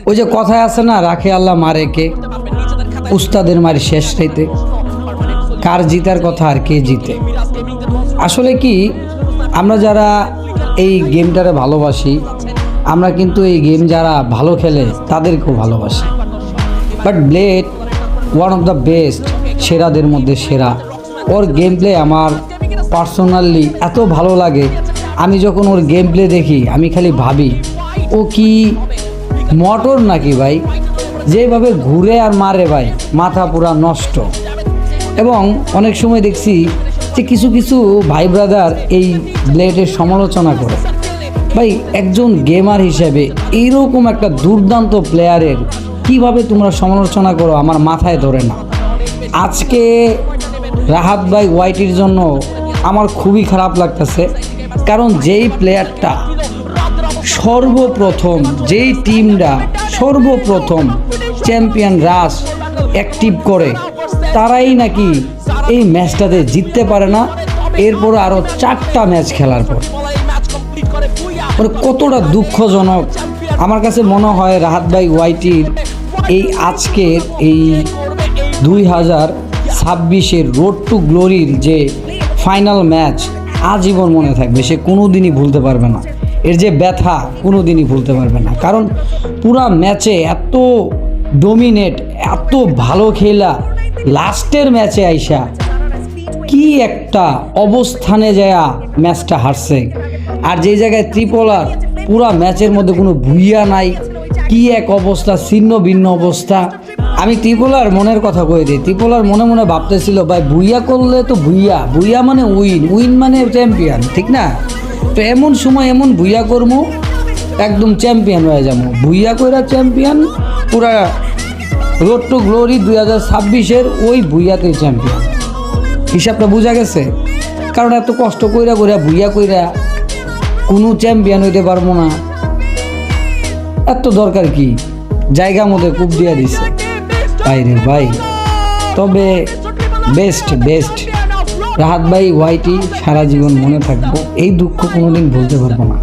ওই যে কথায় আছে না, রাখে আল্লাহ মারে কে, উস্তাদের মারি শেষ রাইতে, কার জিতার কথা আর কে জিতে। আসলে কি, আমরা যারা এই গেমটারে ভালোবাসি, আমরা কিন্তু এই গেম যারা ভালো খেলে তাদেরকেও ভালোবাসি। But blade one of the best, সেরাদের মধ্যে সেরা। ওর গেম প্লে আমার পার্সোনালি এত ভালো লাগে, আমি যখন ওর গেম প্লে দেখি আমি খালি ভাবি ও কি মোটর নাকি ভাই, যেভাবে ঘুরে আর মারে ভাই, মাথা পুরা নষ্ট। এবং অনেক সময় দেখছি যে কিছু কিছু ভাই ব্রাদার এই ব্লেডের সমালোচনা করে। ভাই, একজন গেমার হিসেবে এইরকম একটা দুর্দান্ত প্লেয়ারের কিভাবে তোমরা সমালোচনা করো আমার মাথায় ধরে না। আজকে রাহাত ভাই ওয়াইটির জন্য আমার খুবই খারাপ লাগতেছে, কারণ যেই প্লেয়ারটা সর্বপ্রথম, যেই টিমটা সর্বপ্রথম চ্যাম্পিয়ন রাশ অ্যাক্টিভ করে, তারাই নাকি এই ম্যাচটাতে জিততে পারে না। এরপর আরও 4টা ম্যাচ খেলার পর কতটা দুঃখজনক। আমার কাছে মনে হয় রাহাত ভাই ওয়াইটির এই আজকের এই 2026-এর রোড টু গ্লোরির যে ফাইনাল ম্যাচ আজীবন মনে থাকবে, সে কোনো দিনই ভুলতে পারবে না। এর যে ব্যথা কোনো দিনই ভুলতে পারবে না, কারণ পুরা ম্যাচে এত ডোমিনেট, এত ভালো খেলা, লাস্টের ম্যাচে আইসা কি একটা অবস্থানে যায় ম্যাচটা হারছে। আর যেই জায়গায় ত্রিপলার পুরা ম্যাচের মধ্যে কোনো ভুইয়া নাই, কি এক অবস্থা, ছিন্ন ভিন্ন অবস্থা। আমি ত্রিপলার মনের কথা কয়ে দিই, ত্রিপলার মনে মনে ভাবতেছিল ভাই ভুইয়া করলে তো ভুইয়া, ভুইয়া মানে উইন, উইন মানে চ্যাম্পিয়ন, ঠিক না? তো এমন সময় এমন ভুইয়া করবো একদম চ্যাম্পিয়ন হয়ে যাবো, ভুইয়া কইরা চ্যাম্পিয়ন, পুরা রোড টু গ্লোরি 2026-এর ওই ভুইয়াতেই চ্যাম্পিয়ন। হিসাবটা বোঝা গেছে? কারণ এত কষ্ট কইরা ভুইয়া কইরা কোনো চ্যাম্পিয়ন হইতে পারবো না, এত দরকার কি? জায়গা মধ্যে কূপ দিয়া দিছে বাইরে ভাই। তবে বেস্ট রাহাত ভাই ওয়াইটি সারা জীবন মনে থাকবো, এই দুঃখ কোনোদিন ভুলতে পারবো না।